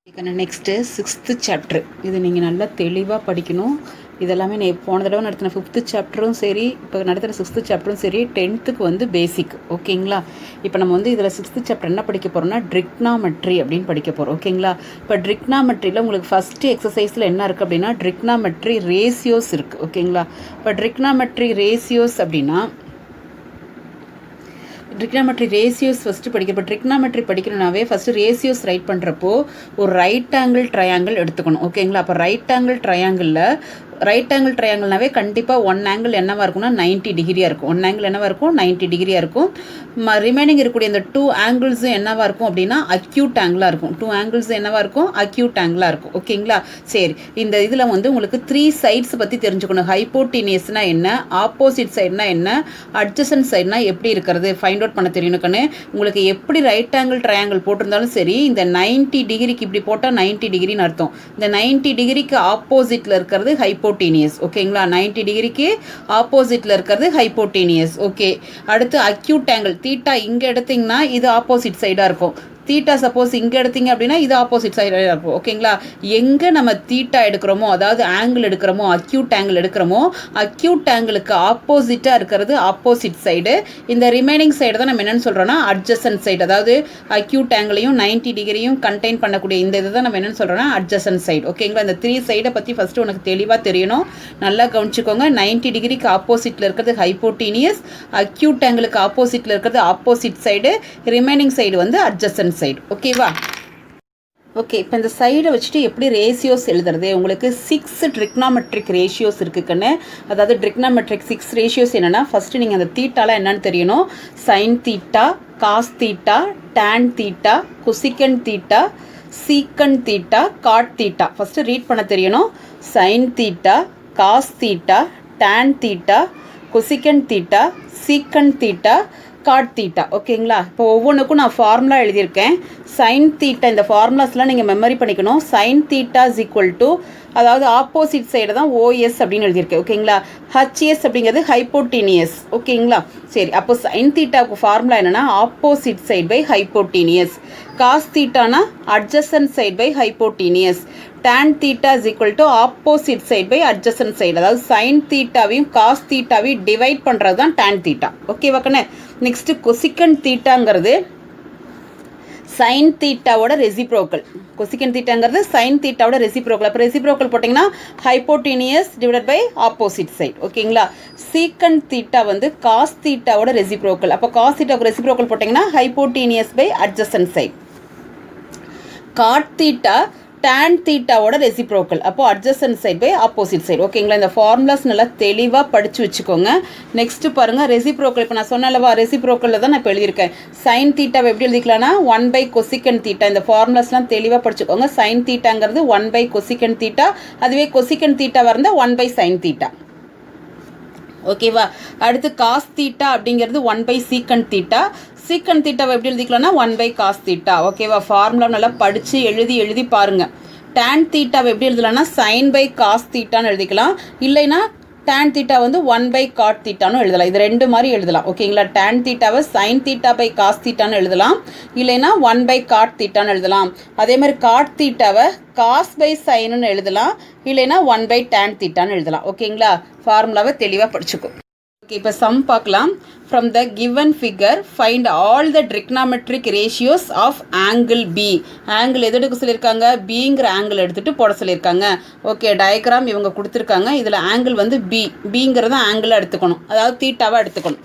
Next 6th சாப்ட்ரு. இது நீங்கள் நல்லா தெளிவாக படிக்கணும். இதெல்லாமே நான் போன தடவை நடத்தின 5th சாப்டரும் சரி, இப்போ நடத்துகிற 6th சாப்டரும் சரி, 10th வந்து பேசிக். ஓகேங்களா? இப்போ நம்ம வந்து இதில் 6th சாப்டர் என்ன படிக்க போகிறோம்னா ட்ரிக்னாமெட்ரி அப்படின்னு படிக்க போகிறோம். ஓகேங்களா? இப்போ ட்ரிக்னாமெட்ரியில் உங்களுக்கு ஃபஸ்ட்டு எக்ஸசைஸில் என்ன இருக்குது அப்படின்னா ட்ரிக்னாமெட்ரி ரேஷியோஸ் இருக்குது. ஓகேங்களா? இப்போ ட்ரிக்னாமெட்ரி ரேஷியோஸ் அப்படின்னா ட்ரிக்னாமெட்ரி ரேஷியோஸ் ஃபஸ்ட்டு படிக்க. இப்போ ட்ரிக்னாமெட்ரி படிக்கணும்னாவே ஃபஸ்ட்டு ரேஷியோஸ் ரைட் பண்ணுறப்போ ஒரு ரைட் ஆங்கிள் ட்ரையாங்கிள் எடுத்துக்கணும். ஓகேங்களா? அப்போ ரைட் ஆங்கிள் ட்ரையாங்கிள்னாவே கண்டிப்பாக ஒன் ஆங்கிள் என்னவாக இருக்கும்னா 90 டிகிரியாக இருக்கும். ஒன் ஆங்கிள் என்னவாக இருக்கும் 90 டிகிரியாக இருக்கும். ரிமைனிங் இருக்கக்கூடிய இந்த 2 ஆங்கிள்ஸும் என்னவாக இருக்கும் அப்படின்னா அக்யூட் ஆங்கிளாக இருக்கும். 2 ஆங்கிள்ஸ் என்னவாக இருக்கும் அக்யூட் ஆங்கிளாக இருக்கும். ஓகேங்களா? சரி, இந்த இதில் வந்து உங்களுக்கு 3 சைட்ஸ் பற்றி தெரிஞ்சுக்கணும். ஹைப்போட்டினியஸ்னா என்ன, ஆப்போசிட் சைட்னா என்ன, அட்ஜசன்ட் சைட்னா எப்படி இருக்கிறது ஃபைண்ட் அவுட் பண்ண தெரியணுக்கன்னு. உங்களுக்கு எப்படி ரைட் ஆங்கிள் ட்ரையாங்கிள் போட்டிருந்தாலும் சரி, இந்த 90 டிகிரிக்கு இப்படி போட்டால் 90 டிகிரின்னு அர்த்தம். இந்த 90 டிகிரிக்கு ஆப்போசிட்டில் இருக்கிறது ஹைப்போட்டீனியஸ். ஓகேங்களா? 90 டிகிரிக்கு ஆப்போசிட்டில் இருக்கிறது ஹைப்போட்டீனியஸ். ஓகே, அடுத்து அக்யூட் ஆங்கிள் தீட்டா இங்கே எடுத்திங்கன்னா இது ஆப்போசிட் சைடாக இருக்கும். தீட்டா சப்போஸ் இங்கே எடுத்தீங்க அப்படின்னா இது ஆப்போசிட் சைடாக இருக்கும். ஓகேங்களா? எங்கே நம்ம தீட்டா எடுக்கிறோமோ, அதாவது ஆங்கிள் எடுக்கிறோமோ, அக்யூட் ஆங்கிள் எடுக்கிறோமோ, அக்யூட் ஆங்கிளுக்கு ஆப்போசிட்டாக இருக்கிறது ஆப்போசிட் சைடு. இந்த ரிமைனிங் சைடு தான் நம்ம என்னென்னு சொல்கிறோன்னா அட்ஜசன்ட் சைடு. அதாவது அக்யூட் ஆங்கிளையும் 90 டிகிரியும் கண்டெயின் பண்ணக்கூடிய இந்த இதை தான் நம்ம என்னென்னு சொல்கிறோன்னா அட்ஜசன்ட் சைடு. ஓகேங்களா? இந்த 3 சைடை பற்றி ஃபஸ்ட்டு உனக்கு தெளிவாக தெரியணும். நல்லா கவனிச்சுக்கோங்க. 90 டிகிரிக்கு ஆப்போசிட்டில் இருக்கிறது ஹைப்போட்டீனியஸ், அக்யூட் ஆங்கிளுக்கு ஆப்போசிட்டில் இருக்கிறது ஆப்போசிட் சைடு, ரிமைனிங் சைடு வந்து அட்ஜசன்ட் சைடு. ஓகேவா? ஓகே, இப்போ இந்த சைடை வச்சுட்டு எப்படி ரேஷியோஸ் எழுதுறது? உங்களுக்கு 6 ட்ரிக்னாமெட்ரிக் ரேஷியோஸ் இருக்குன்னு. அதாவது ட்ரிக்னாமெட்ரிக் 6 ரேஷியோஸ் என்னென்னா, ஃபஸ்ட்டு நீங்கள் அந்த தீட்டாலாம் என்னன்னு தெரியணும். Sine theta, cos theta, tan theta, cosecant theta, secant theta, cot theta first read பண்ண தெரியணும். Sine theta, cos theta, tan theta, cosecant theta, secant theta, cot theta. ஓகேங்களா? இப்போ ஒவ்வொன்றுக்கும் நான் ஃபார்முலா எழுதியிருக்கேன். சைன் தீட்டா இந்த ஃபார்முலாஸ்லாம் நீங்கள் மெமரி பண்ணிக்கணும். Sine theta is equal to, அதாவது ஆப்போசிட் சைடு தான் ஓஎஸ் அப்படின்னு எழுதியிருக்கேன். ஓகேங்களா? ஹச்எஸ் அப்படிங்கிறது ஹைப்போட்டீனியஸ். ஓகேங்களா? சரி, அப்போ சைன் தீட்டாவுக்கு ஃபார்முலா என்னென்னா opposite side by hypotenuse. Cos தீட்டானா adjacent side by hypotenuse. tan theta is equal to opposite side by adjacent side. அதாவது sin தீட்டாவையும் காஸ் தீட்டாவையும் டிவைட் பண்ணுறது தான் tan தீட்டா. ஓகேவா கண்ணே? நெக்ஸ்ட்டு கொசிக்கன் தீட்டாங்கிறது சைன் தீட்டாவோட ரெசிப்ரோக்கல். கொசிக்கன் தீட்டாங்கிறது சைன் தீட்டாவோட ரெசிப்ரோக்கல். அப்போ ரெசிப்ரோக்கல் போட்டிங்கன்னா hypotenuse divide by opposite side. ஓகேங்களா? சீக்கன் தீட்டா வந்து காஸ் தீட்டாவோட ரெசிப்ரோக்கல். அப்போ காஸ் தீட்டாவுக்கு ரெசிப்ரோக்கல் போட்டிங்கன்னா hypotenuse by adjacent side. Cot theta tan தீட்டாவோட ரெசிப்ரோக்கல். அப்போ adjacent side by opposite side. ஓகேங்களா? இந்த ஃபார்முலாஸ் நல்லா தெளிவாக படித்து வச்சுக்கோங்க. நெக்ஸ்ட்டு பாருங்கள் ரெசிப்ரோக்கல். இப்போ நான் சொன்னலவா ரெசிப்ரோக்கலில் தான் நான் இப்போ எழுதியிருக்கேன். சைன் தீட்டாவை எப்படி எழுதிக்கலாம்னா 1 கொசிக்கன் தீட்டா. இந்த ஃபார்முலாஸ்லாம் தெளிவாக படிச்சுக்கோங்க. சைன் தீட்டாங்கிறது 1 கொசிக்கன் தீட்டா, அதுவே கொசிக்கன் தீட்டாவாக இருந்தால் 1 சைன் தீட்டா. ஓகேவா? அடுத்து காஸ் தீட்டா அப்படிங்கிறது 1 சீக்கன் தீட்டா. சீக்கன் தீட்டாவை எப்படி எழுதிக்கலாம்னா 1 காஸ் தீட்டா. ஓகேவா? ஃபார்முலா நல்லா படித்து எழுதி பாருங்கள். டேன் தீட்டாவை எப்படி எழுதலாம்னா சைன் பை காஸ் தீட்டான்னு எழுதிக்கலாம். இல்லைன்னா டேன் தீட்டா வந்து 1 காட் தீட்டான்னு எழுதலாம். இது ரெண்டு மாதிரி எழுதலாம். ஓகேங்களா? டேன் தீட்டாவை சைன் தீட்டா பை காஸ் தீட்டான்னு எழுதலாம். இல்லைன்னா 1 காட் தீட்டான்னு எழுதலாம். அதே மாதிரி காட் தீட்டாவை காஸ் பை சைனுன்னு எழுதலாம். இல்லைன்னா 1 டேன் தீட்டான்னு எழுதலாம். ஓகேங்களா? ஃபார்முலாவை தெளிவாக படிச்சுக்கோ. ஓகே, இப்போ சம் பார்க்கலாம். From the given figure find all the trigonometric ratios of angle B. Angle எது எடுக்க சொல்லியிருக்காங்க? பிங்கிற ஆங்கிள் எடுத்துகிட்டு போட சொல்லியிருக்காங்க. ஓகே, டயக்ராம் இவங்க கொடுத்துருக்காங்க. இதில் ஆங்கிள் வந்து பிங்கிறத ஆங்கிளாக எடுத்துக்கணும், அதாவது தீட்டாவாக எடுத்துக்கணும்.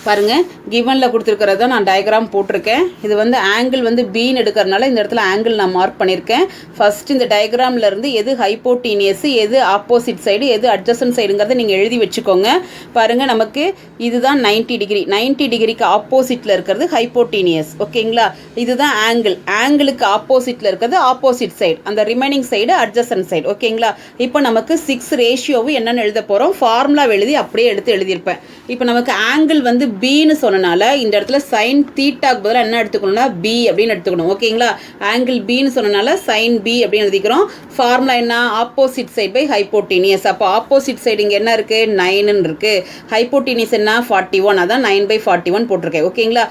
பாருங்கள், கிவனில் கொடுத்துருக்கிறத நான் டயக்ராம் போட்டிருக்கேன். இது வந்து ஆங்கிள் வந்து பின்னு எடுக்கிறதுனால இந்த இடத்துல ஆங்கிள் நான் மார்க் பண்ணியிருக்கேன். ஃபஸ்ட்டு இந்த டயக்ராமில் இருந்து எது ஹைப்போட்டீனியஸ், எது ஆப்போசிட் சைடு, எது அட்ஜசன்ட் சைடுங்கிறத நீங்கள் எழுதி வச்சுக்கோங்க. பாருங்கள், நமக்கு இதுதான் 90 டிகிரி. 90 டிகிரிக்கு ஆப்போசிட்டில் இருக்கிறது ஹைப்போட்டீனியஸ். ஓகேங்களா? இதுதான் ஆங்கிள். ஆங்கிளுக்கு ஆப்போசிட்டில் இருக்கிறது ஆப்போசிட் சைடு, அந்த ரிமைனிங் சைடு அட்ஜசன்ட் சைடு. ஓகேங்களா? இப்போ நமக்கு 6 ரேஷியோவும் என்னென்னு எழுத போகிறோம், ஃபார்முலா எழுதி அப்படியே எழுதியிருப்பேன். இப்போ நமக்கு ஆங்கிள் வந்து பின்னு சொன்னனால இந்த இடத்துல சைன் தீட்டாக்கு பதிலாக என்ன எடுத்துக்கணும்னா பி அப்படின்னு எடுத்துக்கணும். ஓகேங்களா? ஆங்கிள் பின்னு சொன்னனால சைன் பி அப்படின்னு எழுதிக்கிறோம். ஃபார்முலா என்ன? Opposite side by hypotenuse. அப்போ ஆப்போசிட் சைடு இங்கே என்ன இருக்குது? 9ன்னு இருக்குது. ஹைப்போட்டீனியஸ் என்ன? 41. அதான் 9/41 போட்டிருக்கேன். ஓகேங்களா?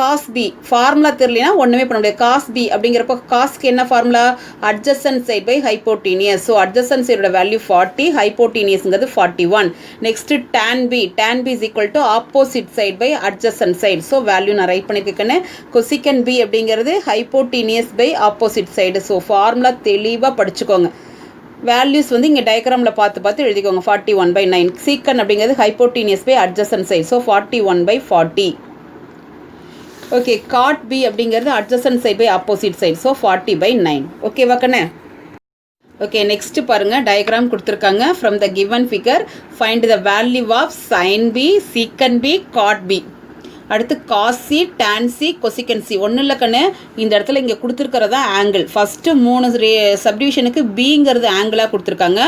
காஸ் பி ஃபார்முலா தெரியலனா ஒன்றுமே பண்ண முடியாது. காஸ் பி அப்படிங்கிறப்போ காஸ்க்கு என்ன formula? Adjacent side by hypotenuse. So adjacent சைடோட வேல்யூ 40, ஹைப்போட்டீனியஸ்ங்கிறது 41. Next tan b is equal to opposite side by adjacent side. So value நான் ரைட் பண்ணியிருக்கேன்னு கொசிக்கன் பி அப்படிங்கிறது hypotenuse by opposite side. So formula தெளிவாக படிச்சுக்கோங்க. வேல்யூஸ் வந்து இங்கே டயக்ராமில் பார்த்து எழுதிக்கோங்க. 41/9 சீக்கன் அப்படிங்கிறது hypotenuse by adjacent side. So 41/40. Okay, cot b அப்படிங்கிறது adjacent side by opposite side. So 40/9. ஓகேவா கண்ணே? ஓகே, நெக்ஸ்ட் பாருங்க, டயக்ராம் கொடுத்துருக்காங்க. From the given figure find the value of sine b, secant b, cot b. அடுத்து cos c, tan c, cosecant c. ஒன்றும் இல்லை கண்ணு, இந்த இடத்துல இங்கே கொடுத்துருக்கிறதா ஆங்கிள். ஃபஸ்ட்டு 3 சப்டிவிஷனுக்கு பிங்கிறது ஆங்கிளாக கொடுத்துருக்காங்க.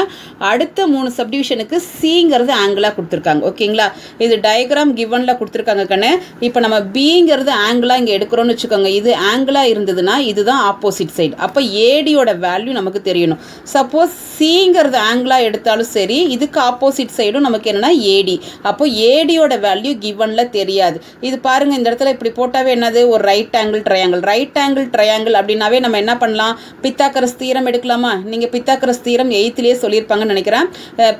அடுத்த 3 சப்டிவிஷனுக்கு சிங்கிறது ஆங்கிளாக கொடுத்துருக்காங்க. ஓகேங்களா? இது டயக்ராம் கிவனில் கொடுத்துருக்காங்க கண்ணு. இப்போ நம்ம பிங்கிறது ஆங்கிளாக இங்கே எடுக்கிறோன்னு வச்சுக்கோங்க. இது ஆங்கிளாக இருந்ததுன்னா இதுதான் ஆப்போசிட் சைடு. அப்போ ஏடியோட வேல்யூ நமக்கு தெரியணும். சப்போஸ் சிங்கிறது ஆங்கிளாக எடுத்தாலும் சரி, இதுக்கு ஆப்போசிட் சைடும் நமக்கு என்னென்னா ஏடி. அப்போ ஏடியோட வேல்யூ கிவனில் தெரியாது. இது பாருங்கள், இந்த இடத்துல இப்படி போட்டாவே என்னது? ஒரு ரைட் ஆங்கிள் ட்ரையாங்கிள் அப்படின்னாவே நம்ம என்ன பண்ணலாம்? பித்தாகரஸ் தீரம் எடுக்கலாமா? நீங்கள் பித்தாகரஸ் தீரம் 8லேயே சொல்லியிருப்பாங்கன்னு நினைக்கிறேன்.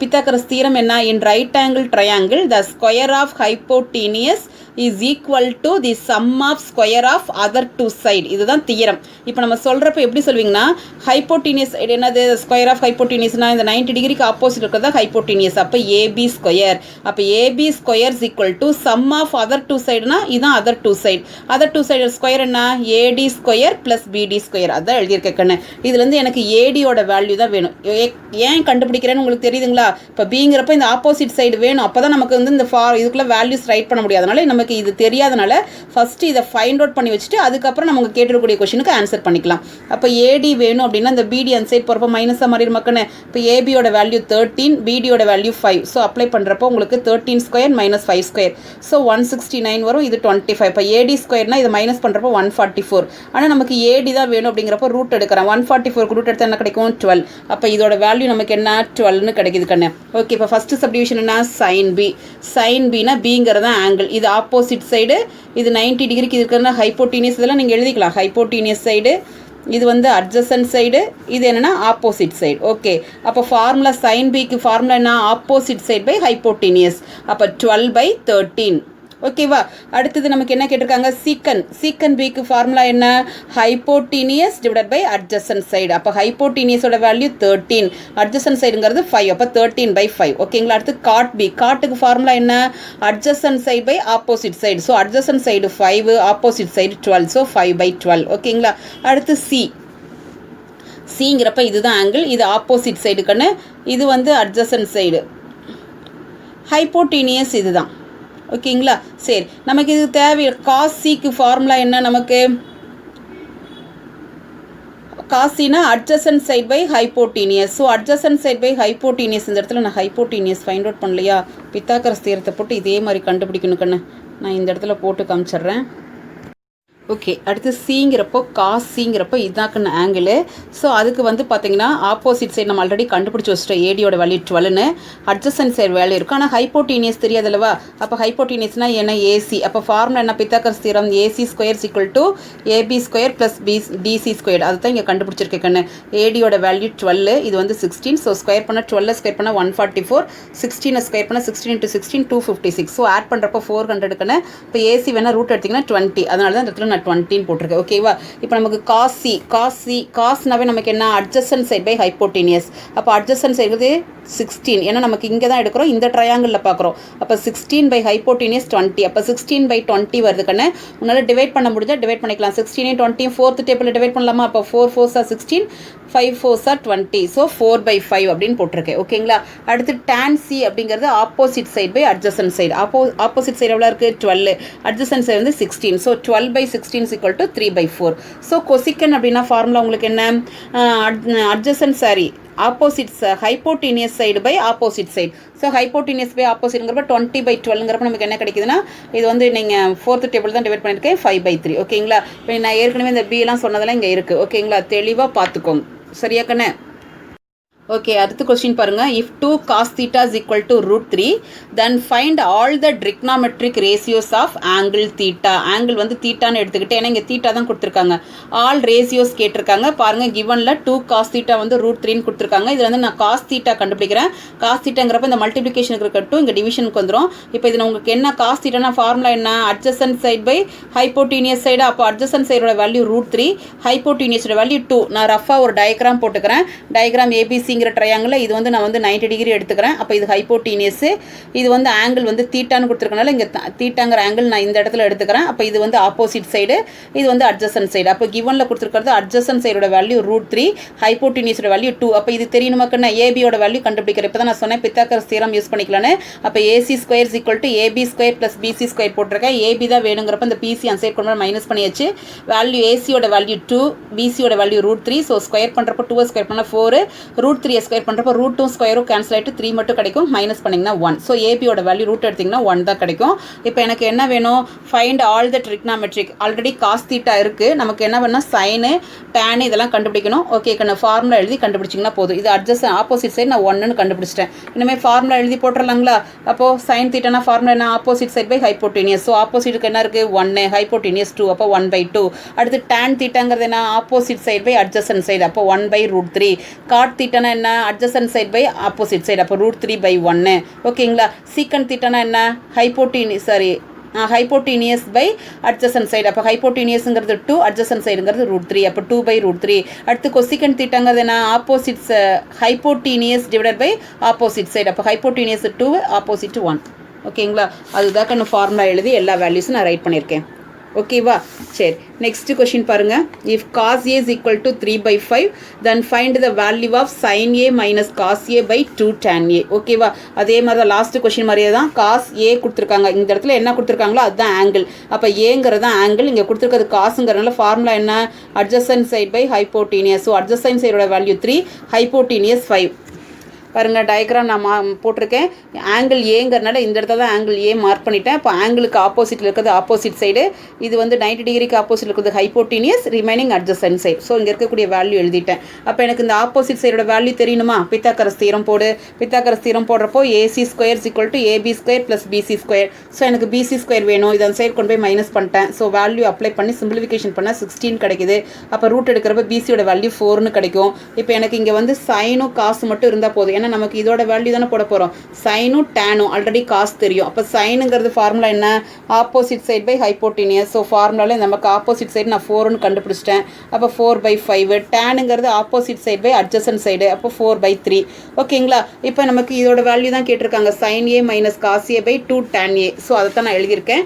பித்தாகரஸ் தீரம் என்ன? In right angle triangle the square of hypotenuse is equal to the sum of square of other 2 side. இதுதான் தியரம். இப்போ நம்ம சொல்கிறப்ப எப்படி சொல்வீங்கன்னா, ஹைப்போட்டீனியஸ் என்னது? ஸ்கொயர் ஆஃப் ஹைப்போட்டீனியஸ்னா இந்த 90 டிகிரிக்கு ஆப்போசிட் இருக்கிறதா ஹைப்போட்டீனியஸ். அப்போ ஏபி ஸ்கொயர். அப்போ AB square is equal to sum of other 2 சைடுனா இதுதான் other 2 side. Other 2 side square என்ன? AD square plus BD square. அதான் எழுதியிருக்கேன்னு. இதுலேருந்து எனக்கு ஏடியோட வேல்யூ தான் வேணும். ஏன் கண்டுபிடிக்கிறேன்னு உங்களுக்கு தெரியுதுங்களா? இப்போ பிங்கிறப்ப இந்த ஆப்போசிட் சைடு வேணும். அப்போ தான் நமக்கு வந்து இந்த இதுக்குள்ளே வேல்யூஸ் ரைட் பண்ண முடியாது. அதனால நமக்கு இது தெரியாதனால ஃபஸ்ட்டு இதை ஃபைண்ட் அவுட் பண்ணி வச்சுட்டு அதுக்கப்புறம் நமக்கு கேட்டிருக்கக்கூடிய கொஸ்டினுக்கு ஆன்சர் பண்ணிக்கலாம். அப்போ ஏடி வேணும் அப்படின்னா இந்த பிடி அந்த சைட் போகிறப்ப மைனஸாக மாறி மக்கன்னு. இப்போ ஏபியோட வேல்யூ 13, பிடியோட வேல்யூ 5. ஸோ அப்ளை பண்ணுறப்போ உங்களுக்கு 13 ஸ்கொயர் மைனஸ் 5 ஸ்கொயர். ஸோ 169 வரும். இது 25. இப்போ ஏடி ஸ்கொயர்னா இதை மைனஸ் பண்ணுறப்போ 144. ஆனால் நமக்கு ஏடி தான் வேணும் அப்படிங்கிறப்போ ரூட் எடுக்கிறேன். 144 ரூட் எடுத்தால் என்ன கிடைக்கும்? 12. அப்போ இதோட வேல்யூ நமக்கு என்ன? 12ன்னு கிடைக்குது கண்ணு. ஓகே, இப்போ ஃபஸ்ட்டு சப்டிவிஷன் என்ன? Sine B. சைன் பினா பிங்கிறது தான் ஆங்கிள். இது ஆப்போசிட் சைடு. இது 90 டிகிரிக்கு இருக்கிற ஹைப்போட்டீனியஸ். இதெல்லாம் நீங்கள் எழுதிக்கலாம். ஹைப்போட்டீனியஸ் சைடு, இது வந்து அட்ஜசன்ட் சைடு, இது என்னென்னா ஆப்போசிட் சைடு. ஓகே, அப்போ ஃபார்முலா சைன் பிக்கு ஃபார்முலா என்ன? Opposite side by hypotenuse. அப்போ 12/13. ஓகேவா? அடுத்தது நமக்கு என்ன கேட்டிருக்காங்க? சீக்கன் பிக்கு ஃபார்முலா என்ன? Hypotenuse divided by adjacent side. அப்போ ஹைப்போட்டீனியஸோட வேல்யூ 13, அட்ஜசன்ட் சைடுங்கிறது 5. அப்போ 13/5. ஓகேங்களா? அடுத்து காட் பி. காட்டுக்கு ஃபார்முலா என்ன? Adjacent side by opposite side. So adjacent side 5, opposite side 12. So 5/12. ஓகேங்களா? அடுத்து சிங்கிறப்ப இதுதான் ஆங்கிள். இது ஆப்போசிட் சைடுக்குன்னு, இது வந்து அட்ஜசன்ட் சைடு. ஹைப்போட்டீனியஸ் இதுதான். ஓகேங்களா? சரி, நமக்கு இது தேவை. காஸ் சிக்கு ஃபார்முலா என்ன? நமக்கு காசினா adjacent side by hypotenuse. So adjacent side by hypotenuse. இந்த இடத்துல நான் ஹைப்போட்டீனியஸ் ஃபைண்ட் அவுட் பண்ணலையா? பித்தாகரஸ் தியரத்தை போட்டு இதே மாதிரி கண்டுபிடிக்கணும் கண்ணு. நான் இந்த இடத்துல போட்டு காமிச்சிட்றேன். ஓகே, அடுத்து சிங்கிறப்போ காஸ் சிங்கிறப்போ இதாக்குன்னு ஆங்கிள். ஸோ அதுக்கு வந்து பார்த்தீங்கன்னா ஆப்போசிட் சைடு நம்ம ஆல்ரெடி கண்டுபிடிச்சி வச்சுட்டோம். ஏடியோட வேல்யூ 12ன்னு. அட்ஜசன்ட் சைடு வேல்யூ இருக்கும். ஆனால் ஹைப்போட்டீனியஸ் தெரியாதுல்லவா? அப்போ ஹைப்போட்டீனியஸ்னா என்ன? ஏசி. அப்போ ஃபார்முலா என்ன? Pythagoras theorem. AC square equal to AB square plus DC square. அதுதான் இங்கே கண்டுபிடிச்சிருக்கேன்னு. ஏடியோட வேல்யூ 12, இது வந்து 16. ஸோ ஸ்கொயர் பண்ணால் 12 ஸ்கொயர் பண்ணால் 144, 16 ஸ்கொயர் பண்ணால் 16 × 16 256. ஸோ ஆட் பண்ணுறப்போ 400க்குன்னு. இப்போ ஏசி வேணால் ரூட் எடுத்திங்கன்னா 20. அதனால தான் இந்த இடத்துல நான் 20 போட்டிருக்கேன். ஓகேவா? இப்போ நமக்கு காஸ்னாவே நமக்கு என்ன? Adjacent side by hypotenuse. அப்போ அட்ஜசன்ட் சைடு 16. ஏன்னா நமக்கு இங்கே தான் எடுக்கிறோம், இந்த ட்ரையாங்கிளில் பார்க்குறோம். அப்போ 16 பை ஹைப்போட்டீனியஸ் 20. அப்போ 16/20 வருது கண்ணு. உன்னால் டிவைட் பண்ண முடிஞ்சால் டிவைட் பண்ணிக்கலாம். 16 20 4th டேபிளில் டிவைட் பண்ணலாமா? அப்போ 4 4s are 16, 5 4s are 20. So 4/5 அப்படின்னு போட்டிருக்கேன். ஓகேங்களா? அடுத்து டான் சி அப்படிங்கிறது opposite side by adjacent side. Opposite side எவ்வளோ இருக்குது? 12. அட்ஜசன்ட் சைடு வந்து 16. So 12/16 equal to 3/4. So cosecant அப்படின்னா ஃபார்முலா உங்களுக்கு என்ன? Adjacent opposite hypotenuse side by opposite side. So hypotenuse by ஆப்போசிட்ங்கிறப்ப 20/12ங்கிறப்ப நமக்கு என்ன கிடைக்குதுன்னா, இது வந்து நீங்கள் 4th டேபிள் தான் டிவைட் பண்ணியிருக்கேன். 5/3. ஓகேங்களா? இப்போ நான் ஏற்கனவே இந்த பிலாம் சொன்னதெல்லாம் இங்கே இருக்குது. ஓகேங்களா? தெளிவாக பார்த்துக்கோங்க. சரியா கண்ணே? ஓகே, அடுத்த கொஸ்டின் பாருங்க. If 2 cos theta is equal to root 3, then find all the trigonometric ratios of angle theta. Angle வந்து தீட்டான்னு எடுத்துக்கிட்டு, ஏன்னா இங்கே தீட்டா தான் கொடுத்துருக்காங்க. ஆல் ரேசியோஸ் கேட்டிருக்காங்க. பாருங்கள், கிவனில் 2 cos theta வந்து root 3ன்னு கொடுத்துருக்காங்க. இதில் வந்து நான் cos theta கண்டுபிடிக்கிறேன். cos thetaங்கிறப்ப இந்த மல்டிப்ளிகேஷனுக்கு இருக்கட்டும், இங்கே டிவிஷனுக்கு வந்துடும். இப்போ இதில் உங்களுக்கு என்ன cos theta ஃபார்முலா என்ன? adjacent side by hypotenuse side. அப்போ adjacent சைடோட வேல்யூ root 3, hypotenuseோட வேல்யூ 2. நான் ரஃபாக ஒரு டயக்ராம் போட்டுக்கிறேன். டயக்ராம் ஏபிசி ட்ரையாங்கில் இது வந்து நான் வந்து 90 டிகிரி எடுத்துக்கிறேன். அப்போ இது ஹைப்போட்டீனியஸ், இது வந்து ஆங்கிள் வந்து தீட்டான்னு கொடுத்துருக்கனால இங்கே தீட்டாங்கிற ஆங்கிள் நான் இந்த இடத்துல எடுத்துக்கிறேன். அப்போ இது வந்து ஆப்போசிட் சைடு, இது வந்து அட்ஜசன்ட் சைடு. அப்போ கிவனில் கொடுத்துருக்கிறது அட்ஜசன்ட் சைடோட வேல்யூ root 3, ஹைப்போட்டீனியஸோட வேல்யூ 2. அப்போ இது தெரியணுமாக்குன்னா ஏபியோட வேல்யூ கண்டுபிடிக்கிறேன். இப்போ தான் நான் சொன்னேன் பித்தாகரஸ் தியரம் யூஸ் பண்ணிக்கலான்னு. அப்போ AC square is equal to AB square plus BC square போட்டிருக்கேன். ஏபி தான் வேணுங்கிறப்ப இந்த பிசி அந்த சைட் கொண்டு மைனஸ் பண்ணியாச்சு. வேல்யூ ஏசியோட வேல்யூ 2, பிசியோட வேல்யூ root 3. ஸோ ஸ்கொயர் பண்ணுறப்போ 2 ஸ்கொயர் பண்ணால் 4, root 3 ஸ்கொயர் பண்ணுறப்போ root 2 ஸ்கொயரும் கேன்சல் ஆகிட்டு 3 மட்டும் கிடைக்கும். மைனஸ் பண்ணிங்கன்னா 1. ஸோ ஏபியோட வேல்யூ ரூட் எடுத்திங்கன்னா 1 தான் கிடைக்கும். இப்போ எனக்கு என்ன வேணும்? Find all the trigonometric. Already cos theta இருக்குது. நமக்கு என்ன வேணும்? சைனு, டேனு இதெல்லாம் கண்டுபிடிக்கணும். ஓகே, நான் ஃபார்முலா எழுதி கண்டுபிடிச்சிங்கன்னா போதும். இது அட்ஜஸ்ட் ஆப்போசிட் சைடு நான் 1ன்னு கண்டுபிடிச்சிட்டேன். இனிமேல் ஃபார்முலா எழுதி போட்டுடலாங்களா? அப்போது சைன் தீட்டானா ஃபார்முலா என்ன? Opposite side by hypotenuse. So ஆப்போசிட்டுக்கு என்ன இருக்குது? 1, ஹைப்போட்டீனியஸ் 2, அப்போ 1/2. அடுத்து டேன் தீட்டாங்கிறது என்ன? Opposite side by adjacent side, அப்போ 1/root 3. காட் தீட்டானா என்ன? Adjacent side by opposite side, அப்போ root 3/1. ஓகேங்களா? சீக்கன் தீட்டானா என்ன? Hypotenuse by adjacent side. அப்போ ஹைப்போட்டீனியஸ்ங்கிறது 2, அட்ஜசன்ட் சைடுங்கிறது root 3, அப்போ 2/root 3. அடுத்து கொசிகன் தீட்டாங்கிறது என்ன? Opposites hypotenuse divided by opposite side, அப்போ ஹைப்போட்டீனியஸ் 2, ஆப்போசிட் 1. ஓகேங்களா? அதுதான் நான் ஃபார்முலா எழுதி எல்லா வேல்யூஸும் நான் ரைட் பண்ணியிருக்கேன். ஓகேவா? சரி, நெக்ஸ்ட் கொஸ்டின் பாருங்க. If cos a is equal to 3/5, then find the value of sin a minus cos a by 2 tan a. ஓகேவா? அதே மாதிரி தான் லாஸ்ட் கொஸ்டின் மாதிரியே தான். cos a கொடுத்துருக்காங்க. இந்த இடத்துல என்ன கொடுத்துருக்காங்களோ அதுதான் ஆங்கிள். அப்போ ஏங்கிறது தான் ஆங்கிள். இங்கே கொடுத்துருக்கிறது காசுங்கிறதுனால ஃபார்முலா என்ன? Adjacent side by hypotenuse. So adjacent சைடோட வேல்யூ 3, ஹைப்போட்டீனியஸ் 5. பாருங்கள், டயக்ராம் நான் போட்டிருக்கேன். ஆங்கிள் ஏங்கிறனால இந்த இடத்துல தான் ஆங்கிள் ஏ மார்க் பண்ணிட்டேன். இப்போ ஆங்கிளுக்கு ஆப்போசிட்டில் இருக்கிறது ஆப்போசிட் சைடு, இது வந்து 90 டிகிரிக்கு ஆப்போசிட் இருக்கிறது hypotenuse, remaining adjacent side. So இங்கே இருக்கக்கூடிய வேல்யூ எழுதிட்டேன். அப்போ எனக்கு இந்த ஆப்போசிட் சைடோட வேல்யூ தெரியணுமா? பித்தாகரஸ் தியரம் போடு. பித்தாகரஸ் தியரம் போடுறப்போ AC square is equal to AB square plus BC square. So எனக்கு பிசி ஸ்கொயர் வேணும். இதை அந்த சைடு கொண்டு போய் மைனஸ் பண்ணிட்டேன். ஸோ வேல்யூ அப்ளை பண்ணி சிம்பிளிஃபிகேஷன் பண்ணால் 16 கிடைக்குது. அப்போ ரூட் எடுக்கிறப்ப பிசியோட வேல்யூ 4ன்னு கிடைக்கும். இப்போ எனக்கு இங்கே வந்து சைனும் காசு மட்டும் இருந்தால் போதும். ஏன்னா நமக்கு இதோட வேல்யூ தானே போட போகிறோம். சைனும் டேனும் ஆல்ரெடி காசு தெரியும். அப்போ சைனுங்கிறது ஃபார்முலா என்ன? Opposite side by hypotenuse. So ஃபார்முலாவில் நமக்கு ஆப்போசிட் சைடு நான் 4ன்னு கண்டுபிடிச்சிட்டேன். அப்போ 4/5. டேனுங்கிறது opposite side by adjacent side, அப்போ 4/3. ஓகேங்களா? இப்போ நமக்கு இதோட வேல்யூ தான் கேட்டிருக்காங்க. Sine a minus cos a by 2 tan a. So அதை தான் நான் எழுதியிருக்கேன்.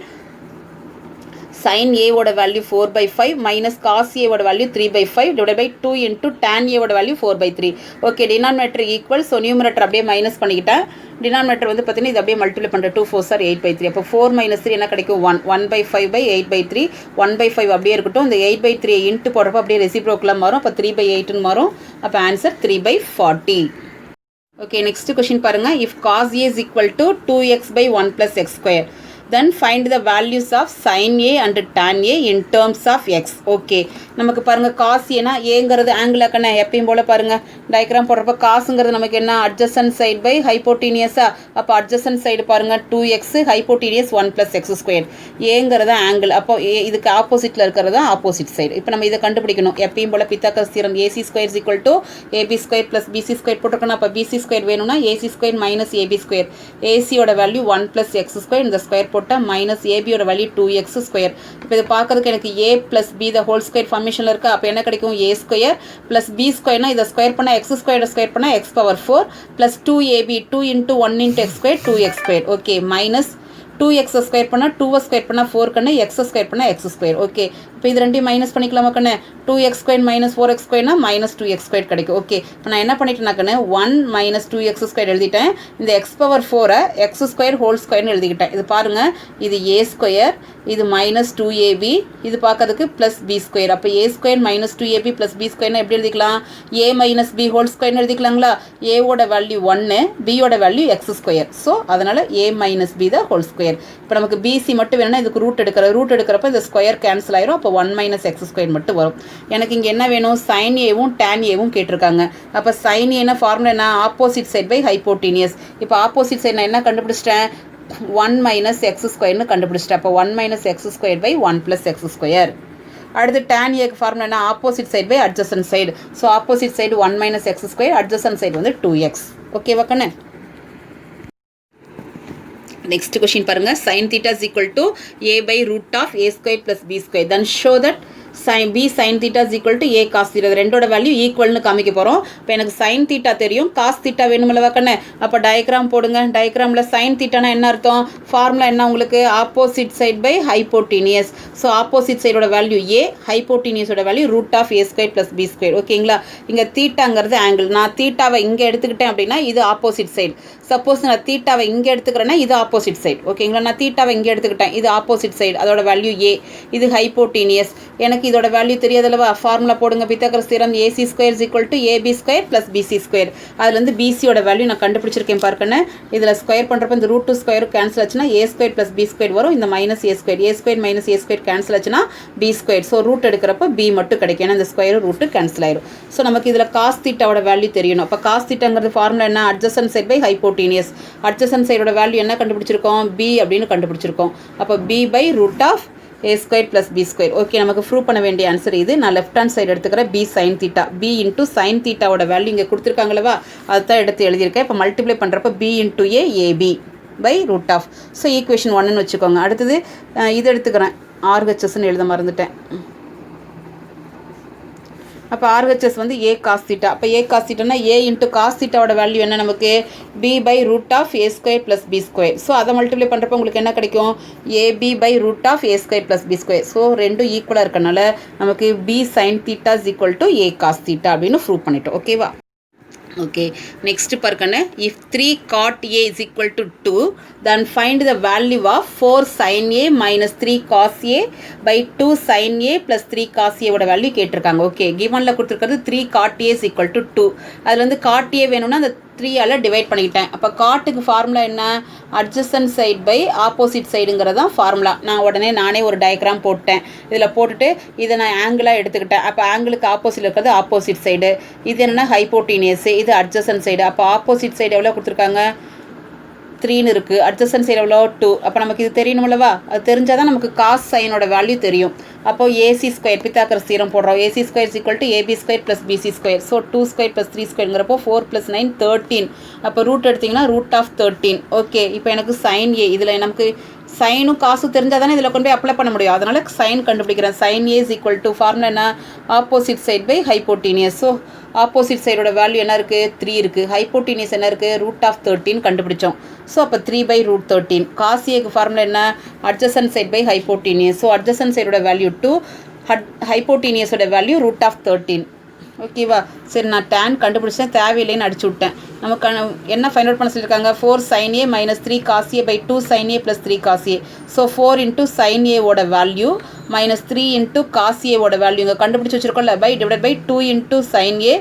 sin a ஓட வேல்யூ 4/5 மைனஸ் காஸ் a ஓட value 3/5 divide by 2 into tan a ஓட value 4/3. Okay, denominator equal. So numerator அப்படியே மைனஸ் பண்ணிக்கிட்டேன். டினாமினேட்டர் வந்து பார்த்தீங்கன்னா இது அப்படியே மல்டிப்ளை பண்ணுற 2 4 சார் 8/3. அப்போ 4 - 3 என்ன கிடைக்கும்? 1. 1/5/8/3. 1/5 அப்படியே இருக்கட்டும். இந்த 8/3 இன்ட்டு போடுறப்போ அப்படியே ரெசிப்ரோக்கலாக மாறும். அப்போ 3/8ன்னு மாறும். அப்போ ஆன்சர் 3/40. ஓகே, நெக்ஸ்ட் கொஸ்டின் பாருங்கள். If cos a is equal to 2x/1 + x square, then find the values of sin a and tan a in terms of x. Okay, நமக்கு பாருங்கள் காஸ் ஏன்னா ஏங்கிறது ஆங்கிளாக்கண்ணே எப்பயும் போல் பாருங்கள் டயக்ராம் போடுறப்ப காசுங்கிறது நமக்கு என்ன? அட்ஜசன்ட் சைடு பை ஹைப்போட்டீனியஸா. அப்போ அட்ஜசன்ட் சைடு பாருங்கள் 2x, ஹைப்போட்டீனியஸ் 1 + x square. ஏங்கிறது ஆங்கிள். அப்போ இதுக்கு ஆப்போசிட்டில் இருக்கிறது தான் ஆப்போசிட் சைடு. இப்போ நம்ம இதை கண்டுபிடிக்கணும். எப்பயும் போல் Pythagoras theorem AC square is equal to AB square plus BC square போட்டிருக்கணும். அப்போ பிசி ஸ்கொயர் வேணும்னா AC square minus AB square. ஏசியோட வேல்யூ 1 + x square. இந்த ஸ்கொயர் போட்டால் மைனஸ் ஏபியோட வேல்யூ 2x square. இப்போ இதை பார்க்கறதுக்கு எனக்கு a + b the whole square ஃபார்மேஷனில் இருக்கா. அப்போ என்ன கிடைக்கும்? a ஸ்கொயர் ப்ளஸ் b ஸ்கொயர்னா இதை ஸ்கொயர் பண்ணால் x ஸ்கொயர் பண்ணால் x⁴ ப்ளஸ் 2ab 2 × 1 × x square 2x². Okay, minus 2x square பண்ணால் 2 ஸ்கொயர் பண்ணால் 4 கண்ணு, x ஸ்கொயர் பண்ணால் x². ஓகே, இப்போ இது ரெண்டையும் மைனஸ் பண்ணிக்கலாமா கண்ணு? 2x² - 4x² மைனஸ் 2x² கிடைக்கும். ஓகே, இப்போ நான் என்ன பண்ணிட்டேன்னாக்கண்ணு 1 - 2x² எழுதிட்டேன். இந்த x⁴ x² ஹோல் ஸ்கொயர்னு எழுதிக்கிட்டேன். இது பாருங்கள், இது a ஸ்கொயர், இது மைனஸ் 2ab, இது பார்க்கறதுக்கு ப்ளஸ் b ஸ்கொயர். அப்போ a² - 2ab ப்ளஸ் b ஸ்கொயர்னா எப்படி எழுதிக்கலாம்? a - b ஹோல் ஸ்கொயர்னு எழுதிக்கலாங்களா? a ஓட வேல்யூ 1, b ஓட வேல்யூ x². ஸோ அதனால் a - b the whole square. Square. இப்போ நமக்கு பிசி மட்டும் வேணும்னா இதுக்கு ரூட் எடுக்கிறப்ப இந்த ஸ்கொயர் கேன்சல் ஆயிரும். அப்போ 1 மைனஸ் எக்ஸ் ஸ்கொயர் மட்டும் வரும். எனக்கு இங்கே என்ன வேணும், சைன் ஏவும் டேன் ஏவும் கேட்டிருக்காங்க. அப்போ சைன் ஏன்னா ஃபார்முலா என்ன, ஆப்போசிட் சைட் பை ஹைப்போட்டீனியஸ். இப்போ ஆப்போசிட் சைட் நான் என்ன கண்டுபிடிச்சிட்டேன், 1 மைனஸ் எக்ஸ் ஸ்கொயர்னு கண்டுபிடிச்சிட்டேன். அப்போ 1 minus x square by 1 plus x square. அடுத்து tan ஏக்கு ஃபார்முலா என்ன, opposite side by adjacent side. So opposite side 1 minus x square, adjacent side வந்து 2x. ஓகேவா கண்ணு? நெக்ஸ்ட் கொஸ்டின் பாருங்க, sin theta is equal to a by root of a square plus b square. Then show that b sin theta is equal to a cos theta. ரெண்டோட value ஈக்குவல்னு காமிக்க போகிறோம். இப்போ எனக்கு sin theta தெரியும், cos theta வேணுமில்ல கண்ணு. அப்போ diagram போடுங்க. டயக்ராமில் sin thetaனா என்ன அர்த்தம், ஃபார்முலா என்ன உங்களுக்கு, opposite side by hypotenuse. So opposite சைடோட வேல்யூ a, ஹைப்போட்டீனியஸோட value root of a square plus b square. ஓகேங்களா? இங்கே தீட்டாங்கிறது ஆங்கிள். நான் தீட்டாவை இங்கே எடுத்துக்கிட்டேன் அப்படின்னா இது ஆப்போசிட் சைடு. சப்போஸ் நான் தீட்டாவை இங்கே எடுத்துக்கிறேன்னா இது ஆப்போசிட் சைடு. ஓகேங்களா? நான் தீட்டாவை இங்கே எடுத்துக்கிட்டேன், இது ஆப்போசிட் சைடு, அதோட வேல்யூ a. இது ஹைப்போட்டீனியஸ். எனக்கு இதோட வேல்யூ தெரியாதல்லவா, ஃபார்முலா போடுங்க. Pythagoras theorem AC square is equal to AB square plus BC square. அதுலேருந்து பிசியோட வேல்யூ நான் கண்டுபிடிச்சிருக்கேன் பார்க்கணும். இதில் ஸ்கொயர் பண்ணுறப்ப இந்த ரூட் 2 ஸ்கொயர் கேன்சல் ஆச்சுன்னா a square plus B square வரும். இந்த minus a square minus a square cancel ஆச்சுன்னா பி ஸ்கொயர். ஸோ ரூட் எடுக்கிறப்ப பி மட்டும் கிடைக்கும், ஏன்னா இந்த ஸ்கொயர் ரூட்டு கேன்சல் ஆயிரும். ஸோ நமக்கு இதில் காஸ் தீட்டாவோட வேல்யூ தெரியணும். அப்போ காஸ் தீட்டாங்கிறது ஃபார்முலா என்ன, adjacent side by hypotenuse. Adjacent சைடோட வேல்யூ என்ன கண்டுபிடிச்சிருக்கோம், பி அப்படின்னு கண்டுபிடிச்சிருக்கோம். அப்போ b by root of a square plus B square. Okay, நமக்கு ப்ரூவ் பண்ண வேண்டிய ஆன்சர் இது. நான் லெஃப்ட் ஹேண்ட் சைடு எடுத்துக்கிறேன், b sine theta. B into sine தீட்டாவோட வேல்யூ இங்கே கொடுத்துருக்காங்களவா, அதுதான் எடுத்து எழுதியிருக்கேன். இப்போ மல்டிப்ளை பண்ணுறப்ப b into a AB by root of. So equation 1ன்னு வச்சுக்கோங்க. அடுத்தது இது எடுத்துக்கிறேன், ஆர்ஹெச்எஸ்ன்னு எழுத மறந்துட்டேன். அப்போ ஆர்ஹெச்எஸ் வந்து ஏ காஸ் தீட்டா. அப்போ ஏ காஸ் தீட்டானா ஏ இன்ட்டு காஸ் தீட்டாவோட வேல்யூ என்ன நமக்கு, B by root of A square plus B square. So அதை மல்டிப்ளை பண்ணுறப்ப உங்களுக்கு என்ன கிடைக்கும், AB by root of A square plus B square. So ரெண்டும் ஈக்குவலாக இருக்கனால நமக்கு B sine theta is equal to A cos theta அப்படின்னு ப்ரூவ் பண்ணிட்டோம். ஓகேவா? ஓகே, நெக்ஸ்ட் பார்க்கணும். If 3 cot a is equal to 2, then find the value of 4 sin a minus 3 cos a by 2 sin a plus 3 cos a ஓட value கேட்டிருக்காங்க. Okay, கிவனில் கொடுத்துருக்கிறது 3 cot a is equal to 2. அதில் வந்து cot a வேணும்னா அந்த 3ஆல் divide பண்ணிக்கிட்டேன். அப்போ காட்டுக்கு ஃபார்முலா என்ன, அட்ஜசன்ட் சைட் பை ஆப்போசிட் சைடுங்கிறது தான் ஃபார்முலா. நானே ஒரு டயக்ராம் போட்டேன். இதில் போட்டுட்டு இதை நான் ஆங்கிளாக எடுத்துக்கிட்டேன். அப்போ ஆங்கிளுக்கு ஆப்போசிட் இருக்கிறது ஆப்போசிட் சைடு. இது என்னென்னா ஹைப்போட்டீனியஸ், இது அட்ஜசன்ட் சைடு. அப்போ ஆப்போசிட் சைடு எவ்வளோ கொடுத்துருக்காங்க, 3ன்னு இருக்குது. அட்ஜசன்ட் சைடு எவ்வளோ 2. அப்போ நமக்கு இது தெரியணும்லவா, அது தெரிஞ்சால் தான் நமக்கு காஸ் சைனோட வேல்யூ தெரியும். அப்போது ஏசி ஸ்கொயர் பித்தாகரஸ் தியரம் போடுறோம். AC square is equal to AB square plus BC square. So 2 square plus 3 ஸ்கொயருங்கிறப்போ 4 + 9 13. அப்போ ரூட் எடுத்திங்கன்னா ரூட் ஆஃப் 13. ஓகே, இப்போ எனக்கு சைன் ஏ, இதில் நமக்கு சைனும் காசும் தெரிஞ்சால் தானே இதில் கொண்டு போய் அப்ளை பண்ண முடியும். அதனால் சைன் கண்டுபிடிக்கிறேன். Sine a is equal to formula என்ன, opposite side by hypotenuse. So opposite சைடோட வேல்யூ என்ன இருக்குது, 3 இருக்குது. ஹைப்போட்டீனியஸ் என்ன இருக்குது, ரூட் ஆஃப் 13 கண்டுபிடிச்சோம். ஸோ அப்போ 3 பை ரூட் 13. காஸ் ஏக்கு ஃபார்முலா என்ன, adjacent side by hypotenuse. So adjacent சைடோட வேல்யூ 2, ஹைப்போட்டீனியஸோட வேல்யூ ரூட் ஆஃப் 13. ஓகேவா? சரி, நான் டேன் கண்டுபிடிச்சேன், தேவையில்லைன்னு அடிச்சு விட்டேன். நமக்கு என்ன ஃபைண்ட் அவுட் பண்ண சொல்லியிருக்காங்க, 4 sin a minus 3 cos a by 2 sin a plus 3 cos a. So 4 into sin a ஓட value minus 3 into cos a ஓட வேல்யூ இங்கே கண்டுபிடிச்சி வச்சுருக்கோம்ல, by divide by 2 into sin a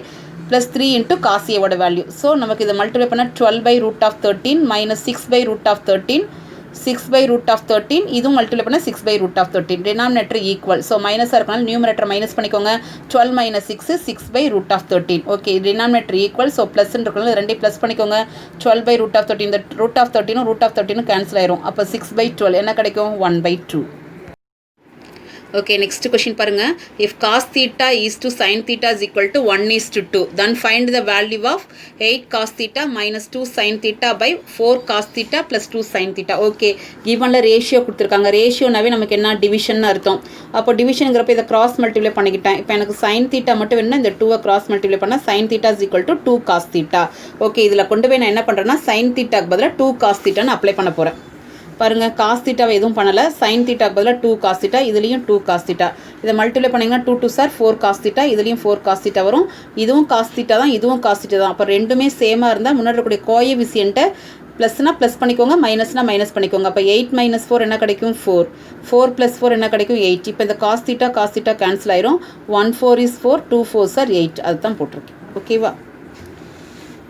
plus 3 into cos a ஓட value. So நமக்கு இதை multiply பண்ணால் 12 by root of 13 minus 6 by root of 13, 6 by root of 13. இதுவும் மல்டிப்ளை பண்ணால் 6 by root of 13. Denominator equal. So மைனஸாக இருக்கனால நியூமரேட்டர் மைனஸ் பண்ணிக்கோங்க. 12 minus 6 6 by root of 13. Okay, denominator equal. So ப்ளஸ்ன்னு இருக்கனால 2 ப்ளஸ் பண்ணிக்கோங்க. 12 பை ரூட் ஆஃப் 13. இந்த root of 13 root of 13 cancel ஆயிரும். அப்போ 6 பை 12 என்ன கிடைக்கும், 1 பை 2. ஓகே, நெக்ஸ்ட் கொஷின் பாருங்கள். If cos theta is to sine theta is equal to 1:2, then find the value of 8 cos theta minus 2 sine theta by 4 cos theta plus 2 sine theta. Okay, கிவனில் ratio கொடுத்துருக்காங்க. ரேஷியோனாவே நமக்கு என்ன, division அர்த்தம். அப்போ டிவிஷனுங்கிறப்ப இதை cross multiply பண்ணிக்கிட்டேன். இப்போ எனக்கு சைன் தீட்டா மட்டும் வேணும்னா இந்த 2 கிராஸ் மல்டிப்ளை பண்ணால் sine theta is equal to 2 cos theta. Okay, இதில் கொண்டு போய் நான் என்ன பண்ணுறேன்னா சைன் தீட்டாக்கு பதிலாக 2 காஸ் தீட்டான்னு அப்ளை பண்ண போகிறேன். பாருங்கள், காஸ் தீட்டாவை எதுவும் பண்ணலை, சைன் தீட்டாக்கு பதிலாக 2 காஸ் தீட்டா, இதுலேயும் 2 காஸ் தீட்டா. இதை மல்டிப்ளை பண்ணிங்கன்னா 2 2 சார் 4 காஸ் தீட்டா, இதுலேயும் 4 காஸ் தீட்டா வரும். இதுவும் காஸ் தீட்டா தான், இதுவும் காஸ் தீட்டா தான். அப்போ ரெண்டுமே சேமாக இருந்தால் முன்னாடி இருக்கக்கூடிய கோஎஃபிஷியன்ட்டை ப்ளஸ்னா ப்ளஸ் பண்ணிக்கோங்க, மைனஸ்னா மைனஸ் பண்ணிக்கோங்க. அப்போ 8 மைனஸ் 4 என்ன கிடைக்கும், 4. 4 + 4 என்ன கிடைக்கும், 8. இப்போ இந்த காஸ் தீட்டா கேன்சல் ஆயிரும். 1 4 is 4, 2 4 சார் 8. அதுதான் போட்டிருக்கேன். ஓகேவா?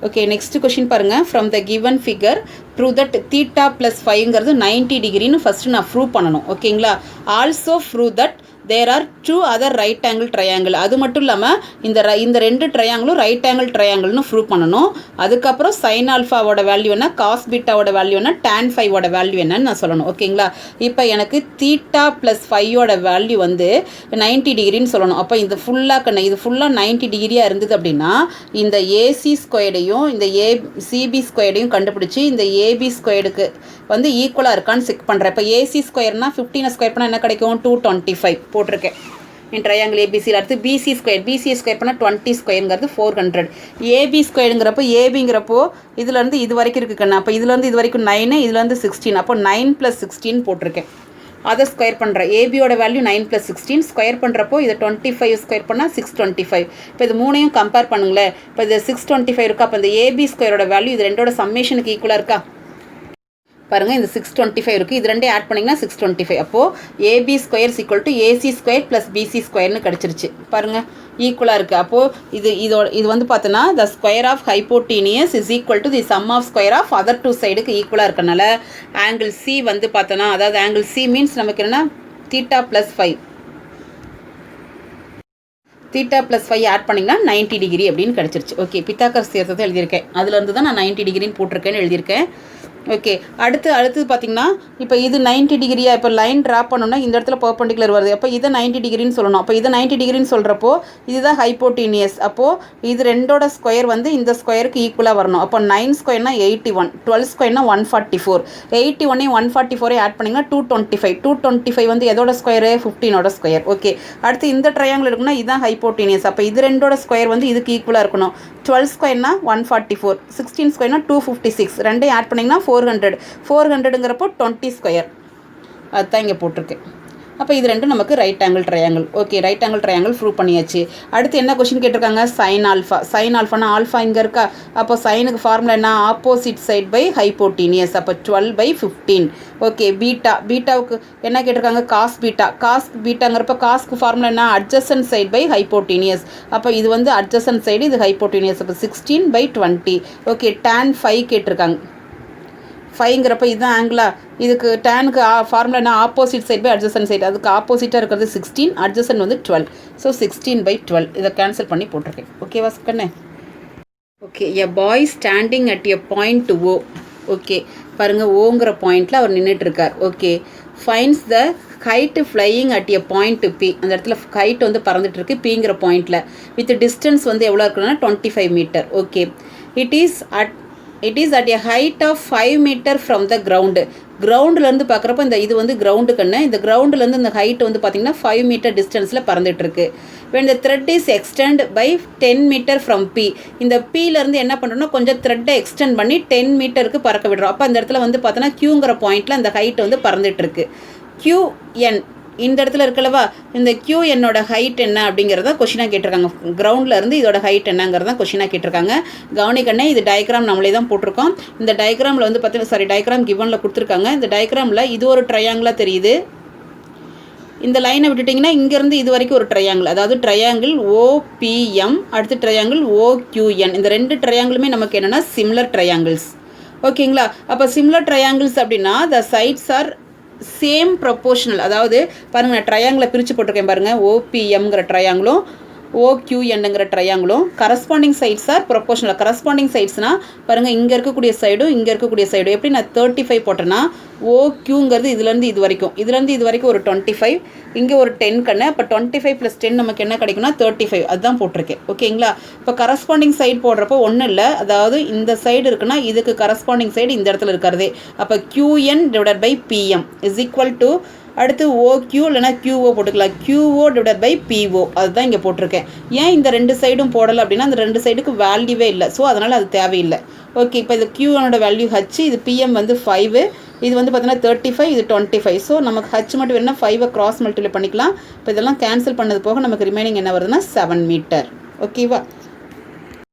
ஓகே நெக்ஸ்ட் கொஷின் பாருங்கள். From the given figure prove that theta plus ஃபைவ்ங்கிறது 90 டிகிரின்னு ஃபஸ்ட்டு நான் ப்ரூவ் பண்ணணும். ஓகேங்களா. Also prove that there are 2 other right angle triangle. அது மட்டும் இல்லாமல் இந்த ரெண்டு ட்ரையாங்கிளும் ரைட் ஆங்கிள் ட்ரையாங்கிள்னு ப்ரூவ் பண்ணணும். அதுக்கப்புறம் சைன் ஆல்ஃபாவோட வேல்யூ என்ன, காஸ் பீட்டாவோட வேல்யூ என்ன, டேன் ஃபைவோட வேல்யூ என்னன்னு நான் சொல்லணும். ஓகேங்களா. இப்போ எனக்கு தீட்டா ப்ளஸ் ஃபைவோட வேல்யூ வந்து 90 டிகிரின்னு சொல்லணும். அப்போ இது ஃபுல்லாக 90 டிகிரியாக இருந்தது அப்படின்னா இந்த ஏசி ஸ்கொயர்டையும் இந்த சிபி ஸ்கொயர்டையும் கண்டுபிடிச்சி இந்த ஏபி ஸ்கொயர்டுக்கு வந்து ஈக்குவலாக இருக்கான்னு செக் பண்ணுறேன். இப்போ ஏசி ஸ்கொயர்னால் 15 ஸ்கொயர் பண்ணால் என்ன கிடைக்கும், 225 போட்டிருக்கேன். என் ட்ரையாங்கிள் ஏபிசியில் அடுத்து பிசி ஸ்கொயர் பண்ணால் 20 ஸ்கொயருங்கிறது 400. ஏபி ஸ்கொயருங்கிறப்போ ஏபிங்கிறப்போ இதுலேருந்து இது வரைக்கும் இருக்குக்கண்ணா. அப்போ இதுலேருந்து இது வரைக்கும் 9, இதுலேருந்து 16. அப்போ 9 + 16 போட்டிருக்கேன். அதை ஸ்கொயர் பண்ணுறேன். ஏபியோட வேல்யூ 9 + 16 ஸ்கொயர் பண்ணுறப்போ இதை 25 ஸ்கொயர் பண்ணால் 625. இப்போ இது மூணையும் கம்பேர் பண்ணுங்களேன். இப்போ இது 625 இருக்கா. அப்போ இந்த ஏபி ஸ்கொயரோட வேல்யூ இது ரெண்டோட சம்மேஷனுக்கு ஈக்குவலாக இருக்கா பாருங்கள். இந்த 625 இருக்குது. இது ரெண்டே ஆட் பண்ணிங்கன்னா 625. அப்போது AB square = AC square + BC ஸ்கொயர்னு கிடச்சிருச்சு. பாருங்கள் ஈக்குவலாக இருக்குது. அப்போது இது வந்து பார்த்தோன்னா the square of hypotenuse = the sum of square of other 2 சைடுக்கு ஈக்குவலாக இருக்கனால ஆங்கிள் சி வந்து பார்த்தோன்னா, அதாவது ஆங்கிள் சி மீன்ஸ் நமக்கு என்னென்னா தீட்டா + 5. தீட்டா + 5 ஆட் பண்ணிங்கன்னா 90 டிகிரி அப்படின்னு கிடச்சிருச்சு. ஓகே பித்தாகரஸ் தேற்றத்தை எழுதியிருக்கேன். அதுலேருந்து தான் நான் 90 டிகிரின்னு போட்டிருக்கேன்னு எழுதியிருக்கேன். ஓகே அடுத்தது பார்த்தீங்கன்னா இப்போ இது 90 டிகிரியா. இப்போ லைன் ட்ரா பண்ணோன்னா இந்த இடத்துல பர்பெண்டிகுலர் வருது. அப்போ இதை 90 டிகிரின்னு சொல்லணும். அப்போ இதை 90 டிகிரின்னு சொல்கிறப்போ இதுதான் ஹைப்போட்டீனியஸ். அப்போது இது ரெண்டோட ஸ்கொயர் வந்து இந்த ஸ்கொயருக்கு ஈக்குவலாக வரணும். அப்போ 9 ஸ்கொயர்னா 81, 12 ஸ்கொயர்னா 144. 81 144 ஆட் பண்ணிங்கன்னா 225. 225 வந்து எதோட ஸ்கொயரு, 15ஓட ஸ்கொயர். ஓகே அடுத்து இந்த ட்ரையாங்கிள் இருக்குன்னா இதுதான் ஹைப்போட்டீனியஸ். அப்போ இது ரெண்டோட ஸ்கொயர் வந்து இதுக்கு ஈக்குவலாக இருக்கணும். 12 ஸ்கொயர்னா 144, 16 ஸ்கொயர்னா 256. ரெண்டையும் ஆட் பண்ணிங்கன்னா 400ங்கிறப்போ 20 ஸ்கொயர். அதுதான் இங்கே போட்டிருக்கு. அப்போ இது ரெண்டும் நமக்கு right angle triangle. Okay right angle triangle prove பண்ணியாச்சு. அடுத்து என்ன கொஸ்டின் கேட்டிருக்காங்க, சைன் ஆல்ஃபா. சைன் ஆல்ஃபானா ஆல்ஃபா இங்கே இருக்கா. அப்போ சைனுக்கு ஃபார்முலா என்ன, ஆப்போசிட் சைட் பை ஹைப்போட்டீனியஸ். அப்போ 12/15. ஓகே பீட்டாவுக்கு என்ன கேட்டிருக்காங்க, காஸ் பீட்டா. காஸ் பீட்டாங்கிறப்ப காஸ்க்கு ஃபார்முலா என்ன, அட்ஜசன்ட் சைட் பை ஹைப்போட்டீனியஸ். அப்போ இது வந்து அட்ஜசன்ட் சைடு, இது ஹைப்போட்டீனியஸ். அப்போ 16/20. ஓகே tan 5 கேட்டிருக்காங்க. 5ங்கிறப்ப இதுதான் ஆங்கிளா. இதுக்கு டேனுக்கு ஃபார்முலா என்ன, opposite side by adjacent side. அதுக்கு ஆப்போசிட்டாக இருக்கிறது 16, அட்ஜசன்ட் வந்து 12. ஸோ 16/12 இதை கேன்சல் பண்ணி போட்டிருக்கேன். ஓகேவா கண்ணே. Okay a boy standing at a point O. Okay பாருங்கள் ஓங்கிற பாயிண்டில் அவர் நின்றுட்டுருக்கார். Okay finds the height flying at a point P. அந்த இடத்துல ஹைட் வந்து பறந்துட்டுருக்கு பிங்கிற பாயிண்டில். வித் டிஸ்டன்ஸ் வந்து எவ்வளோ இருக்குன்னா 25 metre. Okay it is at a height of 5 metre from the ground. கிரவுண்டுலேருந்து பார்க்குறப்ப இது வந்து கிரவுண்டு கண்ணு. இந்த கிரவுண்டுலேருந்து இந்த ஹைட் வந்து பார்த்திங்கன்னா 5 மீட்டர் டிஸ்டன்ஸில் பறந்துட்டுருக்கு. when the thread is extend by 10 metre from B. இந்த பியிலேருந்து என்ன பண்ணுறோன்னா கொஞ்சம் த்ரெட்டை எக்ஸ்டெண்ட் பண்ணி 10 மீட்டருக்கு பறக்க விடுறோம். அப்போ அந்த இடத்துல வந்து பார்த்தோன்னா க்யூங்கிற பாயிண்டில் அந்த ஹைட் வந்து பறந்துட்டுருக்கு. QN இந்த இடத்துல இருக்கலவா, இந்த Q என்னோட ஹைட் என்ன அப்படிங்கிறத கொஷினாக கேட்டிருக்காங்க. கிரவுண்டில் இருந்து இதோட ஹைட் என்னங்கிறத கொஷினாக கேட்டிருக்காங்க. கவனிக்கண்ணே இது டயக்ராம் நம்மளே தான் போட்டிருக்கோம். இந்த டயக்ராமில் வந்து பார்த்தீங்கன்னா டயக்ராம் கிவனில் கொடுத்துருக்காங்க. இந்த டயக்ராமில் இது ஒரு ட்ரையாங்கிளாக தெரியுது. இந்த லைனை விட்டுட்டிங்கன்னா இங்கேருந்து இது வரைக்கும் ஒரு ட்ரையாங்கிள், அதாவது ட்ரையாங்கிள் OPM, அடுத்து ட்ரையாங்கிள் OQN. இந்த ரெண்டு ட்ரையாங்கிளுமே நமக்கு என்னென்னா சிமிலர் ட்ரையாங்கிள்ஸ். ஓகேங்களா. அப்போ சிமிலர் ட்ரையாங்கிள்ஸ் அப்படின்னா the sides are same proportional. அதாவது பாருங்கள் நான் ட்ரையாங்கிளை பிரித்து போட்டிருக்கேன் பாருங்கள். OPMங்கிற ட்ரையாங்கிளும் OQNங்கிற ட்ரையாங்கிளும் corresponding sides are proportional. Corresponding சைட்ஸ்னால் பாருங்கள் இங்கே இருக்கக்கூடிய சைடும் இங்கே இருக்கக்கூடிய சைடும். எப்படி நான் 35 போட்டேன்னா OQங்கிறது இதுலேருந்து இது வரைக்கும் ஒரு 25, இங்கே ஒரு 10 கண்ணு. அப்போ 25 + 10 நமக்கு என்ன கிடைக்கும்னா 35. அதுதான் போட்டிருக்கேன். ஓகேங்களா. இப்போ கரஸ்பாண்டிங் சைடு போடுறப்போ ஒன்றும் இல்லை, அதாவது இந்த சைடு இருக்குன்னா இதுக்கு கரஸ்பாண்டிங் சைடு இந்த இடத்துல இருக்கிறதே. அப்போ QN/PM = அடுத்து OQ இல்லைனா QO போட்டுக்கலாம். QO/PO அதுதான் இங்கே போட்டிருக்கேன். ஏன் இந்த ரெண்டு சைடும் போடலை அப்படின்னா அந்த ரெண்டு சைடுக்கு வேல்யூவே இல்லை. ஸோ அதனால் அது தேவையில்லை. ஓகே இப்போ இது Q1ஓட வேல்யூ H, இது PM வந்து 5, இது வந்து பார்த்தீங்கன்னா 35, இது 25. ஸோ நமக்கு H மட்டும் வேணும்னா 5 கிராஸ் மல்டிப்ளை பண்ணிக்கலாம். இப்போ இதெல்லாம் கேன்சல் பண்ணது போக நமக்கு ரிமைனிங் என்ன வருதுன்னா 7 மீட்டர். ஓகேவா.